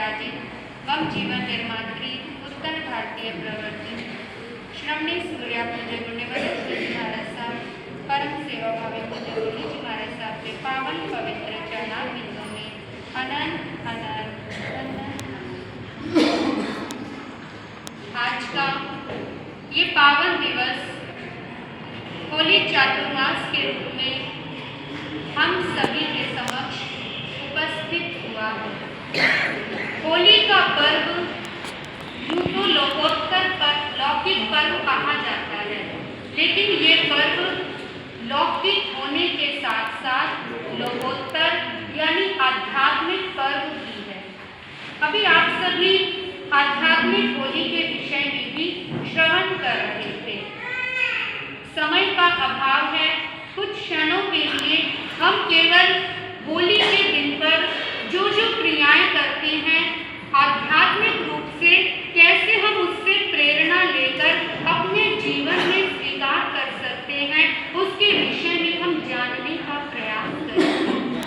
विराजित मम जीवन निर्मात्री उत्तर भारतीय प्रवर्ती श्रमणी सूर्या पूज्य गुणवंत श्री महाराज साहब परम सेवा भावी पूज्य गुरु जी महाराज साहब के पावन पवित्र चरणारविंदों में अनंत अनंत आज का ये पावन दिवस होली चातुर्मास के रूप में हम सभी के समक्ष उपस्थित हुआ है। होली का पर्व यूं तो लोकोत्तर लौकिक पर्व कहा जाता है, लेकिन ये पर्व लौकिक होने के साथ साथ लोकोत्तर यानी आध्यात्मिक पर्व भी है। अभी आप सभी आध्यात्मिक होली के विषय में भी श्रवण कर रहे थे। समय का अभाव है, कुछ क्षणों के लिए हम केवल होली के दिन पर जो जो क्रियाएं करते हैं आध्यात्मिक रूप से कैसे हम उससे प्रेरणा लेकर अपने जीवन में स्वीकार कर सकते हैं, उसके विषय में हम जानने का प्रयास करेंगे।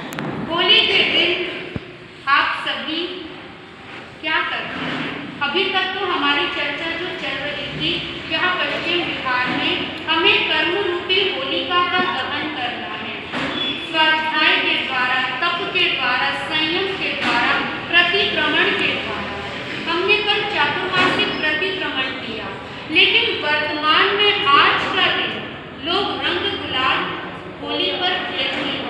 होली के दिन आप सभी क्या करते हैं? अभी तक तो हमारी चर्चा जो चल रही थी, यहाँ पश्चिम बिहार में हमें कर्म रूपी होलिका का दहन करना है। स्वाध्याय के द्वारा, तप के द्वारा, संयम के द्वारा, प्रतिक्रमण के द्वारा हमने कल चातुर्मासिक प्रतिक्रमण किया, लेकिन वर्तमान में आज का दिन लोग रंग गुलाल होली पर खेलते हैं।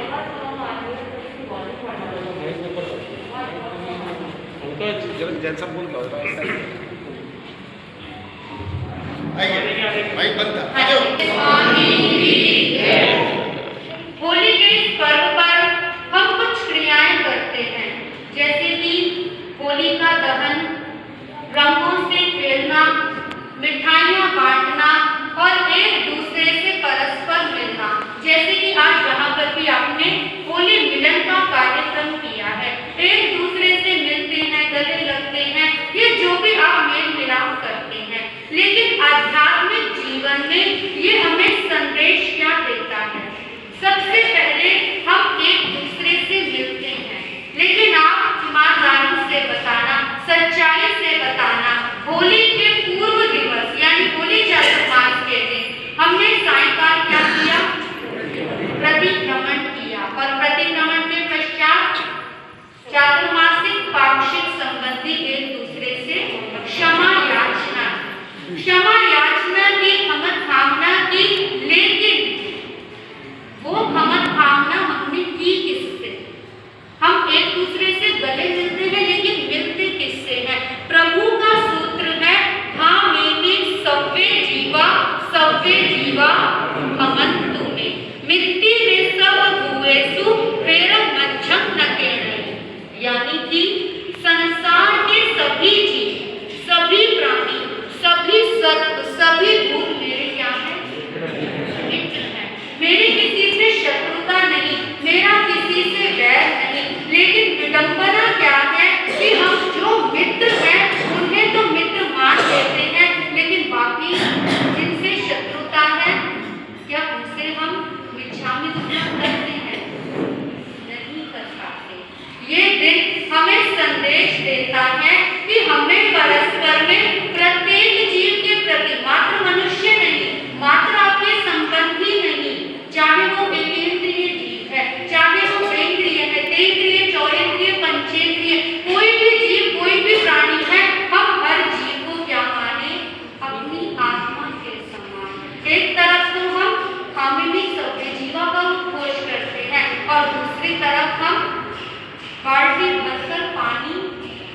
जैसा बोल होली के इस पर्व पर हम कुछ क्रियाएं करते हैं, जैसे कि होली का दहन, रंगों से खेलना, मिठाइयां बांटना और एक दूसरे से परस्पर मिलना। जैसे कि आज यहाँ पर भी आपने होली मिलन का कार्यक्रम किया है, एक दूसरे से मिलते हैं, गले लगते हैं, ये जो भी आप मेल मिलाप करते हैं। लेकिन आध्यात्मिक जीवन में ये हमें संदेश क्या देता है? सबसे पहले हम एक दूसरे से मिलते हैं, लेकिन आप ईमानदारी से बताना, सच्चाई से बताना, होली के पूर्व दिवस यानी होली चातुर्मास के दिन हमने सायंकाल क्या किया? प्रतिक्रमण किया, और प्रतिक्रमण के पश्चात चातुर्मासिक पाक्षिक संबंधी एक दूसरे से क्षमा याचना की, खमत भावना की। लेकिन वो खमत भावना हमने की किससे? हम एक दूसरे से गले मिलते हैं, लेकिन मिलते किससे हैं? प्रभु का सूत्र है, हाँ मैंने सव्वे जीवा हमंतु में मिट्टी में सब भुवेसु प्रेरक मध्यम न कहने। यानी कि संसार के सभी जीव, सभी प्राणी, सभी सत्व, सभी भूत मेरे क्या है? मित्र हैं। मेरी किसी से शत्रुता नहीं, मेरा किसी से वैर नहीं, लेकिन विडंबना क्या है कि हम जो मित्र हैं उन्हें तो मित्र मान लेते हैं, लेकिन बाकी जिनसे शत्रुता है क्या उनसे हम मिच्छामि दुक्कडम करते हैं? नहीं कर पाते। ये दिन हमें संदेश देता है कि हमें परस्पर में प्रत्येक जीव के प्रति, मात्र मनुष्य नहीं, मात्र आपके संबंधी नहीं, चाहे वो विकेंद्रीय जीव है, चाहे वो इंद्रिय है, तेंद्रिय, चौरेंद्रिय, पंचेंद्रिय, कोई भी जीव, कोई भी प्राणी है, हम हर जीव को क्या माने? अपनी आत्मा के समान। एक तरफ तो हम कामिनी सव्य जीवा का खोज करते हैं, और दूसरी तरफ हम बाल्टी भरकर पानी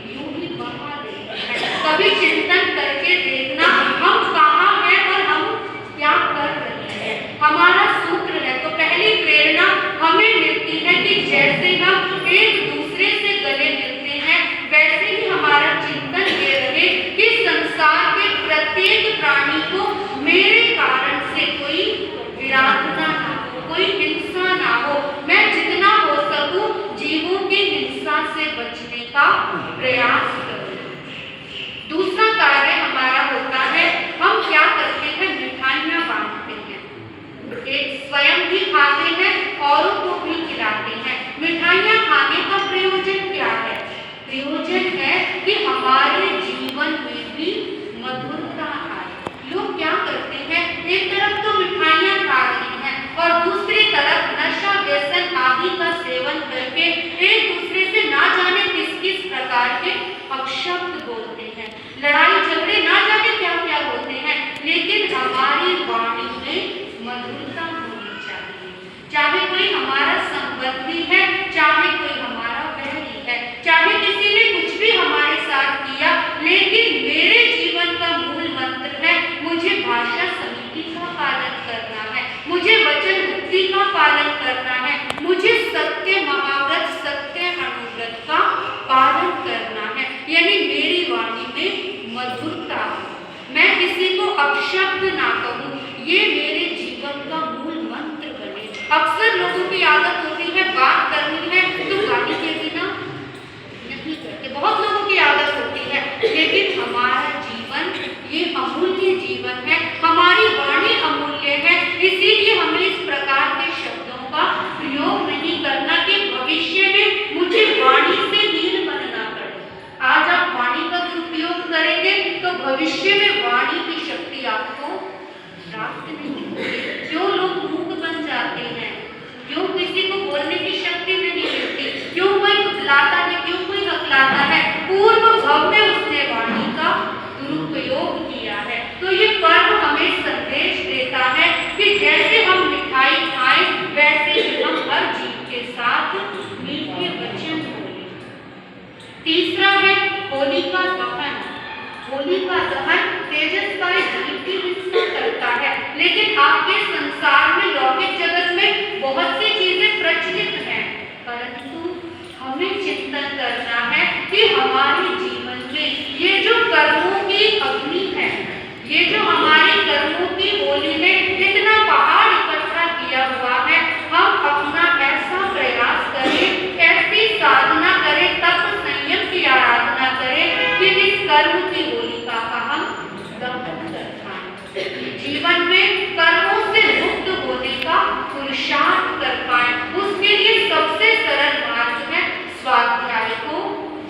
यूं ही बहा देते हैं। कभी चिंतन करके देखना हम कहाँ हैं और हम क्या कर रहे हैं? हमारा सूत्र है, तो पहली प्रेरणा हमें मिलती है कि जैसे हम एक दूसरे से गले मिलते हैं, वैसे ही हमारा चिंतन ये रहे कि संसार के प्रत्येक प्राणी को मेरे कारण से कोई विराधना ना हो, कोई हिंसा ना हो। मैं जितना हो सकूं जीवों की हिंसा से बचने का प्रयास करूं। दूसरा कार्य हमारा होता है, हम क्या करते हैं? मिठाइयां बांटते हैं। एक स्वयं भी खाते हैं, औरों को भी खिलाते हैं। मिठाइयां खाने का प्रयोजन क्या है? प्रयोजन है कि हमारे जीवन में भी मधुरता आए। लोग क्या करते हैं, एक तरफ तो मिठाइयाँ खा रहे हैं और दूसरी तरफ नशा व्यसन आदि का सेवन करके एक दूसरे से ना जाने किस किस प्रकार के अपशब्द बोलते हैं, लड़ाई झगड़े ना जाने क्या क्या होते हैं। लेकिन हमारी वाणी में मधुरता होनी चाहिए। चाहे कोई हमारा संबंधी है, चाहे कोई हमारा वैरी है, चाहे किसी ने कुछ भी हमारे साथ किया, लेकिन मेरे जीवन का मूल मंत्र है मुझे भाषा समिति का पालन करना है, मुझे वचन मुक्ति का पालन करना है, मुझे सत्य महाव्रत सत्य अनुव्रत का पालन करना है। यानी मेरी वाणी में मधुरता, मैं किसी को अपशब्द ना कहूँ, ये मेरे जीवन का मूल मंत्र बने। अक्सर लोगों की आदत होती है बात करनी है तो गाली के बिना नहीं करते, बहुत लोगों की आदत होती है। लेकिन हमारा जीवन ये अमूल्य जीवन है, हमारी वाणी अमूल्य है, इसीलिए हमें इस प्रकार के शब्दों का प्रयोग नहीं करना कि भविष्य में मुझे वाणी से हीन बनना पड़े। आज आप वाणी का दुरुपयोग करेंगे तो भविष्य में वाणी की शक्ति आपको प्राप्त नहीं होगी। जो लोग मूक बन जाते हैं, क्यों किसी को बोलने की शक्ति नहीं मिलती, क्यों कोई बुलाता है, क्यों कोई हकलाता है, पूर्व भव में उसने वाणी का दुरुपयोग किया है। तो ये पर्व हमें संदेश देता है कि जैसे हम मिठाई खाएं वैसे ही हम हर जीव के साथ मीठे वचन बोलें। तीसरा है होली का दहन। होली का दहन तेजस्वी जीव की हिंसा करता है, लेकिन आपके संसार में लौकिक जगत में बहुत सी चीजें प्रचलित हैं, परंतु हमें चिंतन करना है कि हमारे जीवन में ये जो कर्मों की अग्नि है, ये जो हमारे कर्मों की होली ने इतना पहाड़ इकट्ठा किया हुआ है, हम अपना ऐसा प्रयास करें, ऐसी साधना करें, तप संयम की आराधना करें कि इस कर्म की होलिका का हम दहन कर पाएं, जीवन में कर्मों से मुक्त होने का पुरुषार्थ कर पाएं। उसके लिए सबसे सरल मार्ग है स्वाध्याय को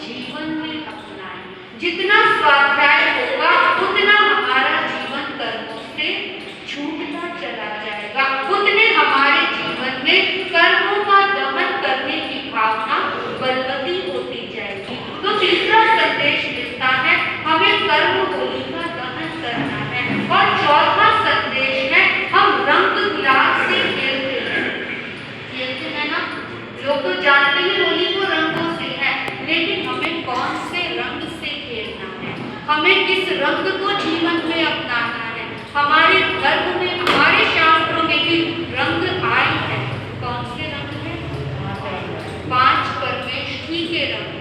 जीवन में अपनाएं। जितना स्वाध्याय होगा उतना हमारा जीवन कर्मों से छूटता चला जाएगा, उतने हमारे जीवन में कर्मों का दमन करने की भावना बलवती होती जाएगी। तो तीसरा संदेश मिलता है हमें कर्म होली का दहन करना है। और चौथा संदेश है हम रंग गुलाल से खेलते हैं ना। लोग तो जानते हैं होली को रंगों से है, लेकिन हमें कौन से रंग से खेलना है, हमें किस रंग को जीवन में अपनाना है। हमारे धर्म में, हमारे शास्त्रों में भी रंग आए हैं। कौन से रंग है? 5 परमेष्ठी के रंग।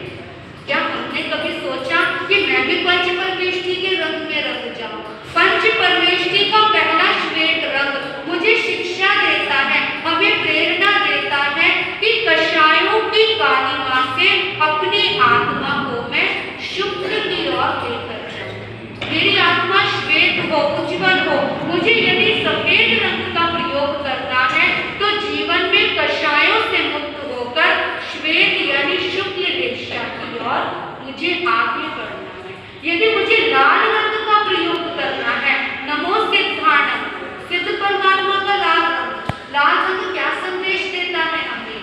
क्या हमने कभी सोचा कि मैं भी पंच परमेष्ठी के रंग में रंग जाऊं? पंच परमेष्ठी का पहला श्वेत रंग मुझे शिक्षा देता है, हमें प्रेरणा देता है कि कषायों की कालिमा से अपनी आत्मा को मैं शुक्र की ओर लेकर जाऊं। मेरी आत्मा श्वेत हो, उज्जवल हो। मुझे यदि सफेद रंग का प्रयोग करना है तो जीवन में कषायों से मुक्त होकर श्वेत यानी शुक्ल दिशा की ओर मुझे आगे बढ़ना है। यदि मुझे लाल रंग का प्रयोग करना है, नमो सिद्धाणम, सिद्ध परमात्मा का लाल रंग। लाल रंग क्या संदेश देता है हमें?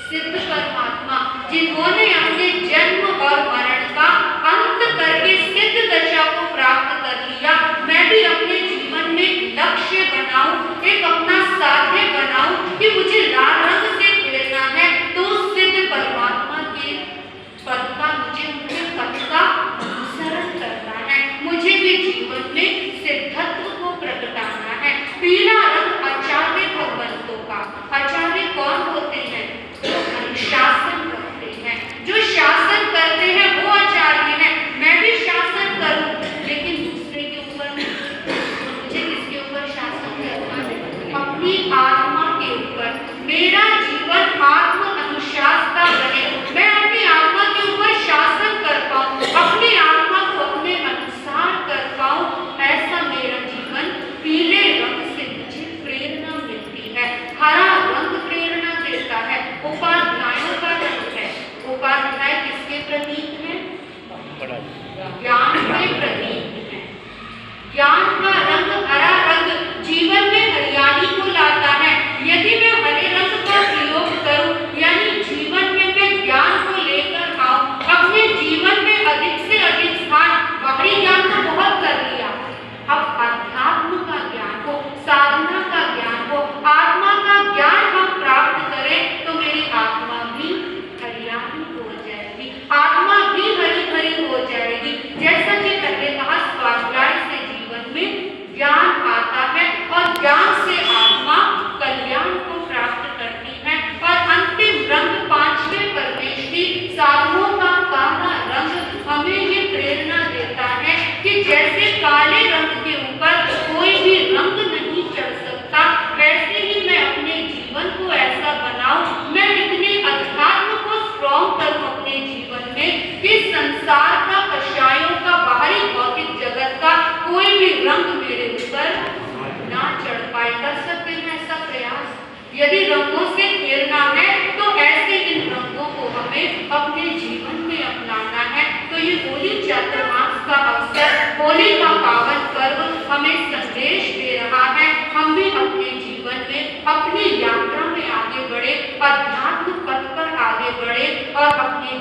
सिद्ध परमात्मा जिन्होंने अपने जन्म और मरण का अंत करके सिद्ध दशा को प्राप्त कर लिया, मैं भी अपने जीवन में लक्ष्य बनाऊं, एक अपना साध्य बनाऊं कि मुझे लाल रंग से खेलना है। तो सिद्ध परमात्मा के पद का मुझे पद का अनुसरण करना है, मुझे भी जीवन में सिद्धत्व को प्रगटाना है। पीला रंग आचार्य भगवंतों का। आचार्य कौन होते हैं? जो अनुशासन रखते हैं, जो संसार का, कषायों का, बाहरी भौतिक जगत का कोई भी रंग मेरे ऊपर ना चढ़ पाए। कर सकते हैं ऐसा प्रयास? यदि रंगों से खेलना है तो ऐसे इन रंगों को हमें अपने जीवन में अपनाना है। तो ये होली चातुर्मास का अवसर, होली का पावन पर्व हमें संदेश दे रहा है। हम भी अपने जीवन में, अपनी यात्रा में आगे बढ़े, अध्यात्म पथ पर आगे बढ़े और अपने